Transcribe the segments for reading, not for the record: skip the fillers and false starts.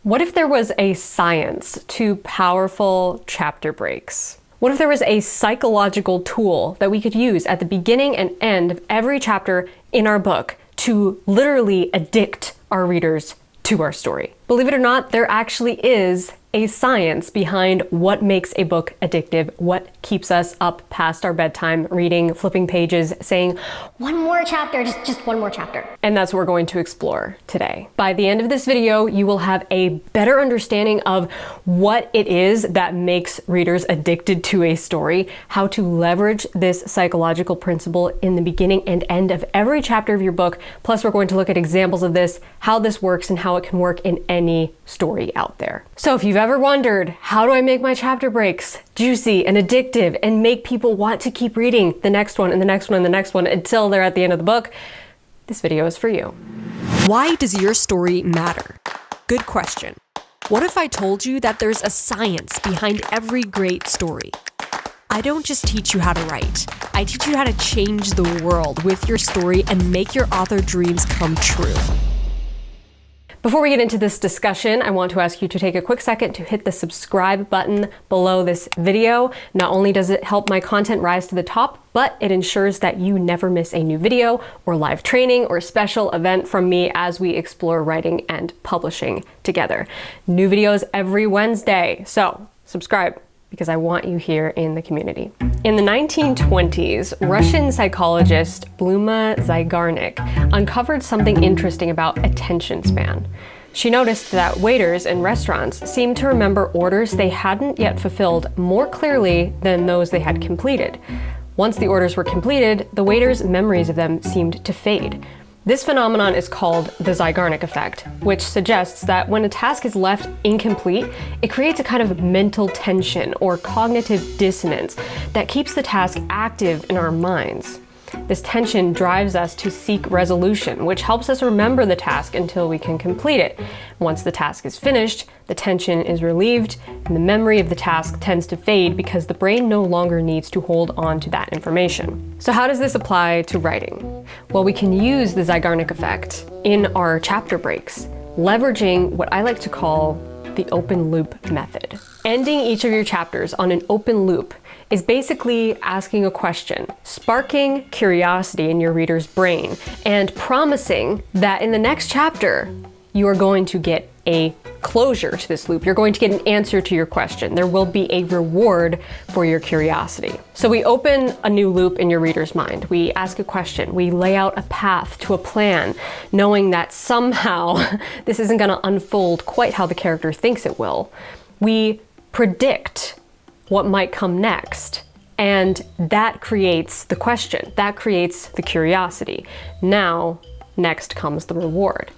What if there was a science to powerful chapter breaks? What if there was a psychological tool that we could use at the beginning and end of every chapter in our book to literally addict our readers to our story? Believe it or not, there actually is a science behind what makes a book addictive, what keeps us up past our bedtime, reading, flipping pages, saying, one more chapter, just one more chapter. And that's what we're going to explore today. By the end of this video, you will have a better understanding of what it is that makes readers addicted to a story, how to leverage this psychological principle in the beginning and end of every chapter of your book. Plus, we're going to look at examples of this, how this works, and how it can work in any story out there. So if you've ever wondered, how do I make my chapter breaks juicy and addictive and make people want to keep reading the next one and the next one and the next one until they're at the end of the book, this video is for you. Why does your story matter? Good question. What if I told you that there's a science behind every great story? I don't just teach you how to write. I teach you how to change the world with your story and make your author dreams come true. Before we get into this discussion, I want to ask you to take a quick second to hit the subscribe button below this video. Not only does it help my content rise to the top, but it ensures that you never miss a new video or live training or special event from me as we explore writing and publishing together. New videos every Wednesday, so subscribe, because I want you here in the community. In the 1920s, Russian psychologist Bluma Zeigarnik uncovered something interesting about attention span. She noticed that waiters in restaurants seemed to remember orders they hadn't yet fulfilled more clearly than those they had completed. Once the orders were completed, the waiters' memories of them seemed to fade. This phenomenon is called the Zeigarnik Effect, which suggests that when a task is left incomplete, it creates a kind of mental tension or cognitive dissonance that keeps the task active in our minds. This tension drives us to seek resolution, which helps us remember the task until we can complete it. Once the task is finished, the tension is relieved, and the memory of the task tends to fade because the brain no longer needs to hold on to that information. So how does this apply to writing? Well, we can use the Zeigarnik Effect in our chapter breaks, leveraging what I like to call the open loop method. Ending each of your chapters on an open loop is basically asking a question, sparking curiosity in your reader's brain, and promising that in the next chapter, you are going to get a closure to this loop. You're going to get an answer to your question. There will be a reward for your curiosity. So we open a new loop in your reader's mind. We ask a question. We lay out a path to a plan, knowing that somehow this isn't going to unfold quite how the character thinks it will. We predict what might come next, and that creates the question. That creates the curiosity. Now, next comes the reward.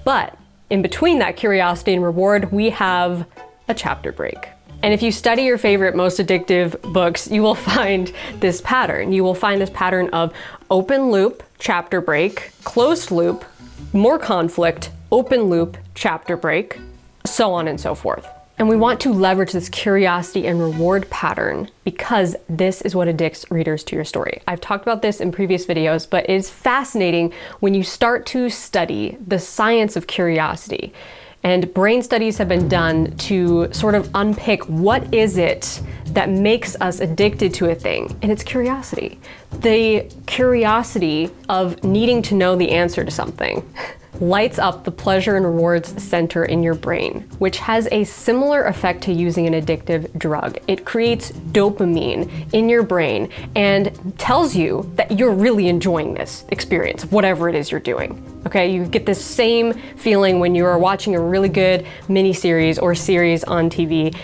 But in between that curiosity and reward, we have a chapter break. And if you study your favorite, most addictive books, you will find this pattern. You will find this pattern of open loop, chapter break, closed loop, more conflict, open loop, chapter break, so on and so forth. And we want to leverage this curiosity and reward pattern because this is what addicts readers to your story. I've talked about this in previous videos, but it is fascinating when you start to study the science of curiosity. And brain studies have been done to sort of unpick what is it that makes us addicted to a thing, and it's curiosity. The curiosity of needing to know the answer to something lights up the pleasure and rewards center in your brain, which has a similar effect to using an addictive drug. It creates dopamine in your brain and tells you that you're really enjoying this experience, whatever it is you're doing. Okay, you get this same feeling when you are watching a really good miniseries or series on TV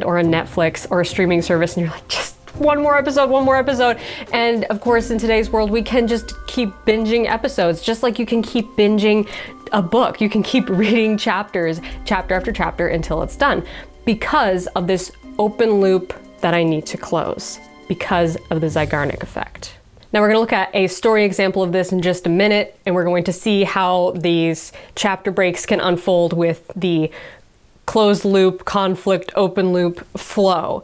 or on Netflix or a streaming service, and you're like, just one more episode. And of course, in today's world, we can just keep binging episodes, just like you can keep binging a book. You can keep reading chapters, chapter after chapter, until it's done, because of this open loop that I need to close, because of the Zeigarnik Effect. Now we're going to look at a story example of this in just a minute, and we're going to see how these chapter breaks can unfold with the closed loop, conflict, open loop flow.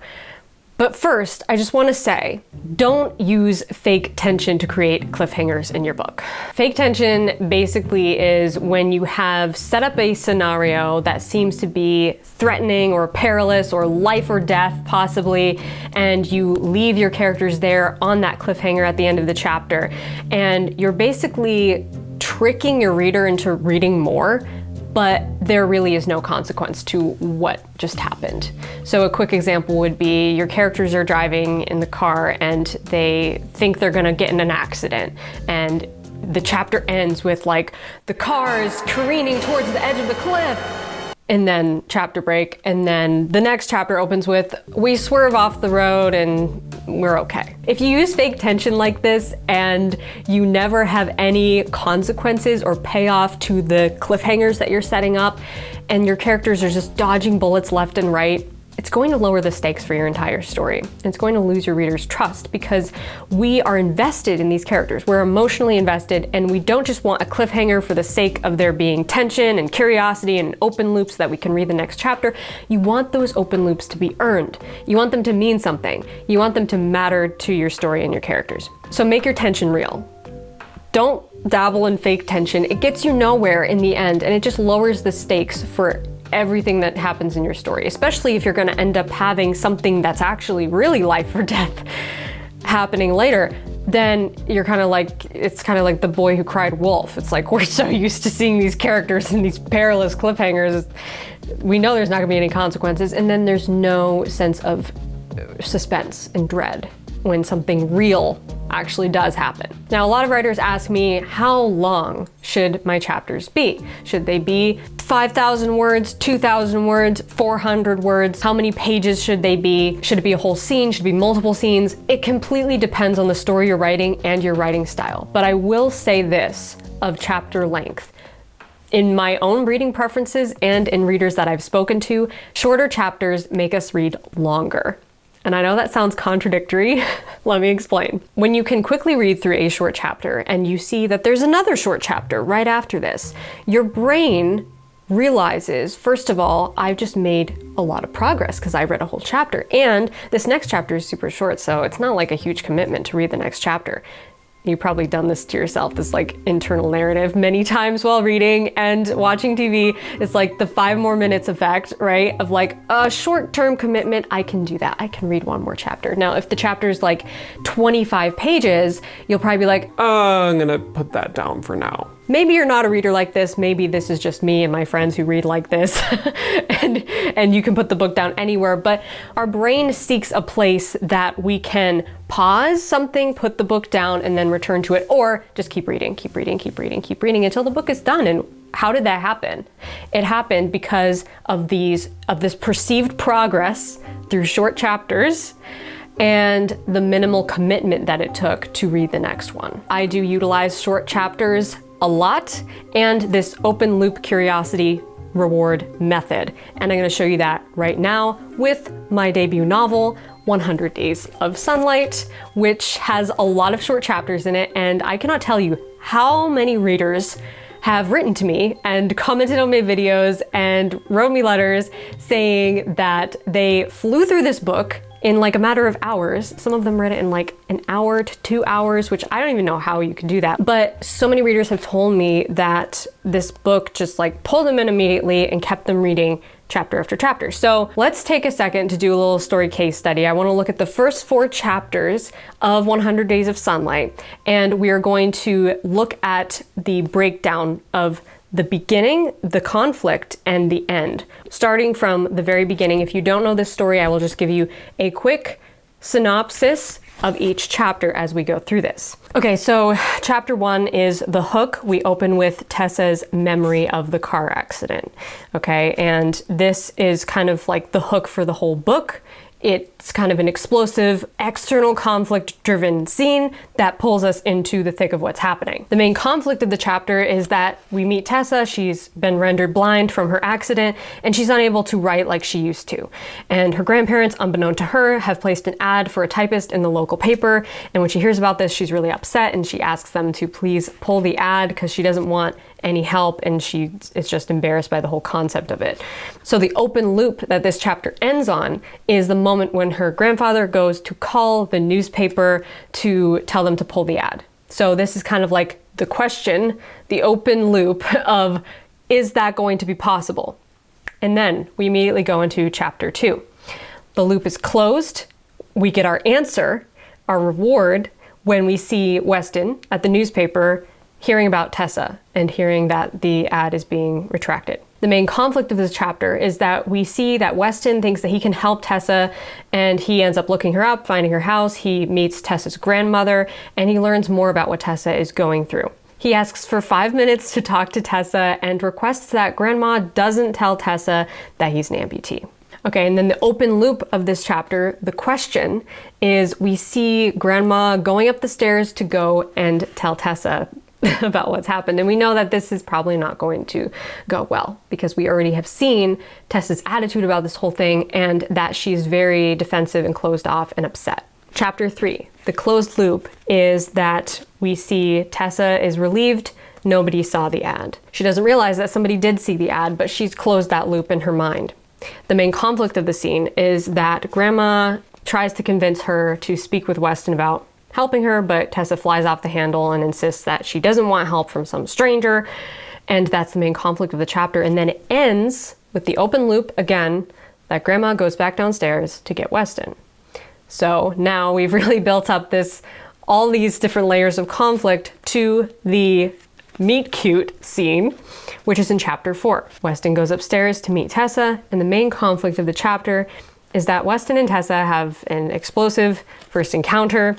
But first, I just want to say, don't use fake tension to create cliffhangers in your book. Fake tension basically is when you have set up a scenario that seems to be threatening or perilous or life or death possibly, and you leave your characters there on that cliffhanger at the end of the chapter, and you're basically tricking your reader into reading more, but there really is no consequence to what just happened. So a quick example would be your characters are driving in the car and they think they're gonna get in an accident, and the chapter ends with like, the car is careening towards the edge of the cliff, and then chapter break, and then the next chapter opens with, we swerve off the road and we're okay. If you use fake tension like this and you never have any consequences or payoff to the cliffhangers that you're setting up, and your characters are just dodging bullets left and right, it's going to lower the stakes for your entire story. It's going to lose your reader's trust because we are invested in these characters. We're emotionally invested, and we don't just want a cliffhanger for the sake of there being tension and curiosity and open loops so that we can read the next chapter. You want those open loops to be earned. You want them to mean something. You want them to matter to your story and your characters. So make your tension real. Don't dabble in fake tension. It gets you nowhere in the end, and it just lowers the stakes for everything that happens in your story, especially if you're going to end up having something that's actually really life or death happening later. Then you're kind of like, it's kind of like the boy who cried wolf. It's like, we're so used to seeing these characters in these perilous cliffhangers. We know there's not going to be any consequences, and then there's no sense of suspense and dread when something real actually does happen. Now, a lot of writers ask me, how long should my chapters be? Should they be 5,000 words, 2,000 words, 400 words? How many pages should they be? Should it be a whole scene? Should it be multiple scenes? It completely depends on the story you're writing and your writing style. But I will say this of chapter length. In my own reading preferences and in readers that I've spoken to, shorter chapters make us read longer. And I know that sounds contradictory. Let me explain. When you can quickly read through a short chapter and you see that there's another short chapter right after this, your brain realizes, first of all, I've just made a lot of progress because I read a whole chapter, and this next chapter is super short, so it's not like a huge commitment to read the next chapter. You've probably done this to yourself, this like internal narrative many times while reading and watching TV. It's like the 5 more minutes effect, right? Of like a short-term commitment, I can do that. I can read one more chapter. Now, if the chapter is like 25 pages, you'll probably be like, I'm gonna put that down for now. Maybe you're not a reader like this. Maybe this is just me and my friends who read like this and you can put the book down anywhere. But our brain seeks a place that we can pause something, put the book down, and then return to it, or just keep reading, keep reading, keep reading, keep reading until the book is done. And how did that happen? It happened because of this perceived progress through short chapters and the minimal commitment that it took to read the next one. I do utilize short chapters a lot, and this open loop curiosity reward method. And I'm going to show you that right now with my debut novel, 100 Days of Sunlight, which has a lot of short chapters in it. And I cannot tell you how many readers have written to me and commented on my videos and wrote me letters saying that they flew through this book in like a matter of hours. Some of them read it in like an hour to 2 hours, which I don't even know how you could do that. But so many readers have told me that this book just like pulled them in immediately and kept them reading chapter after chapter. So let's take a second to do a little story case study. I want to look at the first 4 chapters of 100 Days of Sunlight, and we are going to look at the breakdown of the beginning, the conflict, and the end. Starting from the very beginning, if you don't know this story, I will just give you a quick synopsis of each chapter as we go through this. Okay, so chapter 1 is the hook. We open with Tessa's memory of the car accident. Okay, and this is kind of like the hook for the whole book. It's kind of an explosive, external conflict-driven scene that pulls us into the thick of what's happening. The main conflict of the chapter is that we meet Tessa. She's been rendered blind from her accident, and she's unable to write like she used to. And her grandparents, unbeknown to her, have placed an ad for a typist in the local paper. And when she hears about this, she's really upset, and she asks them to please pull the ad because she doesn't want any help, and she is just embarrassed by the whole concept of it. So the open loop that this chapter ends on is the moment when her grandfather goes to call the newspaper to tell them to pull the ad. So this is kind of like the question, the open loop of, is that going to be possible? And then we immediately go into chapter 2. The loop is closed. We get our answer, our reward, when we see Weston at the newspaper hearing about Tessa and hearing that the ad is being retracted. The main conflict of this chapter is that we see that Weston thinks that he can help Tessa, and he ends up looking her up, finding her house. He meets Tessa's grandmother, and he learns more about what Tessa is going through. He asks for 5 minutes to talk to Tessa and requests that Grandma doesn't tell Tessa that he's an amputee. Okay, and then the open loop of this chapter, the question is, we see Grandma going up the stairs to go and tell Tessa about what's happened. And we know that this is probably not going to go well because we already have seen Tessa's attitude about this whole thing and that she's very defensive and closed off and upset. Chapter 3, the closed loop, is that we see Tessa is relieved nobody saw the ad. She doesn't realize that somebody did see the ad, but she's closed that loop in her mind. The main conflict of the scene is that Grandma tries to convince her to speak with Weston about helping her, but Tessa flies off the handle and insists that she doesn't want help from some stranger, and that's the main conflict of the chapter. And then it ends with the open loop again, that Grandma goes back downstairs to get Weston. So now we've really built up all these different layers of conflict to the meet cute scene, which is in chapter 4. Weston goes upstairs to meet Tessa, and the main conflict of the chapter is that Weston and Tessa have an explosive first encounter.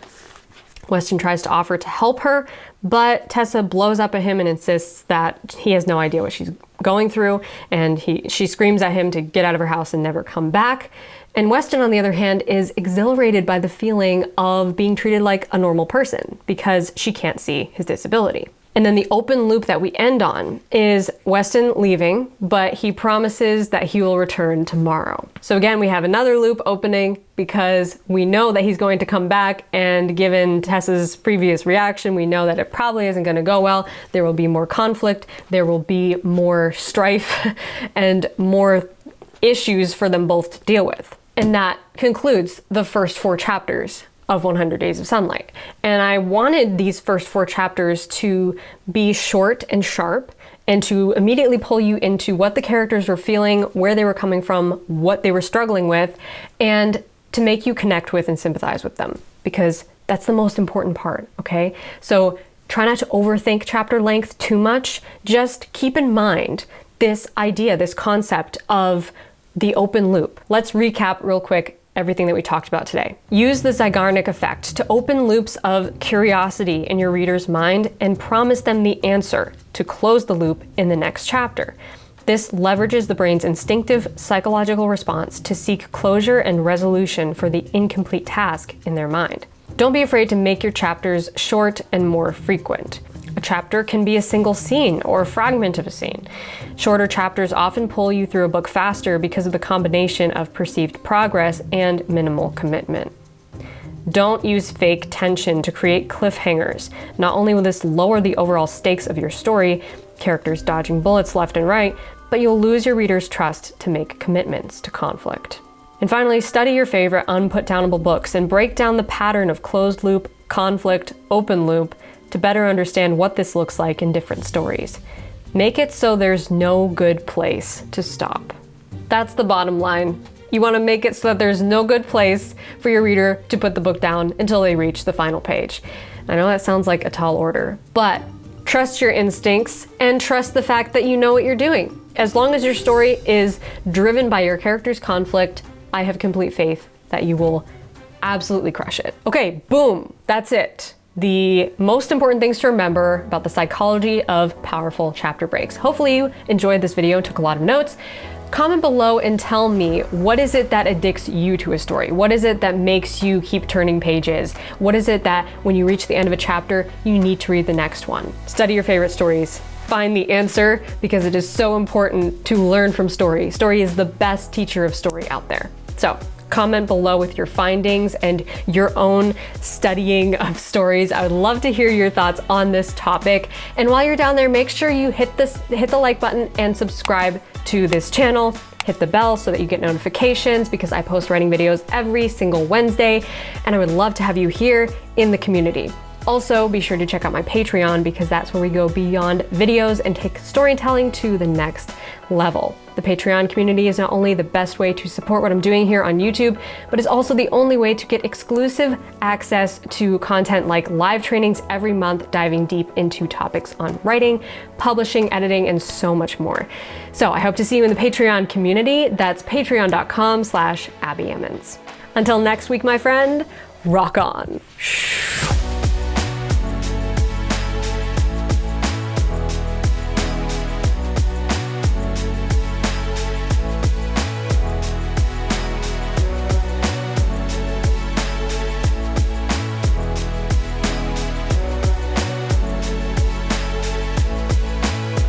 Weston tries to offer to help her, but Tessa blows up at him and insists that he has no idea what she's going through, and she screams at him to get out of her house and never come back. And Weston, on the other hand, is exhilarated by the feeling of being treated like a normal person because she can't see his disability. And then the open loop that we end on is Weston leaving, but he promises that he will return tomorrow. So again, we have another loop opening because we know that he's going to come back, and given Tessa's previous reaction, we know that it probably isn't going to go well. There will be more conflict, there will be more strife, and more issues for them both to deal with. And that concludes the first 4 chapters of 100 Days of Sunlight. And I wanted these first 4 chapters to be short and sharp and to immediately pull you into what the characters were feeling, where they were coming from, what they were struggling with, and to make you connect with and sympathize with them, because that's the most important part, okay? So try not to overthink chapter length too much. Just keep in mind this idea, this concept of the open loop. Let's recap real quick everything that we talked about today. Use the Zeigarnik Effect to open loops of curiosity in your reader's mind and promise them the answer to close the loop in the next chapter. This leverages the brain's instinctive psychological response to seek closure and resolution for the incomplete task in their mind. Don't be afraid to make your chapters short and more frequent. A chapter can be a single scene or a fragment of a scene. Shorter chapters often pull you through a book faster because of the combination of perceived progress and minimal commitment. Don't use fake tension to create cliffhangers. Not only will this lower the overall stakes of your story, characters dodging bullets left and right, but you'll lose your reader's trust to make commitments to conflict. And finally, study your favorite unput-downable books and break down the pattern of closed loop, conflict, open loop, to better understand what this looks like in different stories. Make it so there's no good place to stop. That's the bottom line. You want to make it so that there's no good place for your reader to put the book down until they reach the final page. I know that sounds like a tall order, but trust your instincts and trust the fact that you know what you're doing. As long as your story is driven by your character's conflict, I have complete faith that you will absolutely crush it. Okay, boom, that's it. The most important things to remember about the psychology of powerful chapter breaks. Hopefully you enjoyed this video, took a lot of notes. Comment below and tell me, what is it that addicts you to a story? What is it that makes you keep turning pages? What is it that when you reach the end of a chapter, you need to read the next one? Study your favorite stories. Find the answer, because it is so important to learn from story. Story is the best teacher of story out there. So Comment below with your findings and your own studying of stories. I would love to hear your thoughts on this topic. And while you're down there, make sure you hit the like button and subscribe to this channel. Hit the bell so that you get notifications because I post writing videos every single Wednesday, and I would love to have you here in the community. Also, be sure to check out my Patreon because that's where we go beyond videos and take storytelling to the next level. The Patreon community is not only the best way to support what I'm doing here on YouTube, but it's also the only way to get exclusive access to content like live trainings every month, diving deep into topics on writing, publishing, editing, and so much more. So I hope to see you in the Patreon community. That's patreon.com/AbbyEmmons. Until next week, my friend, rock on.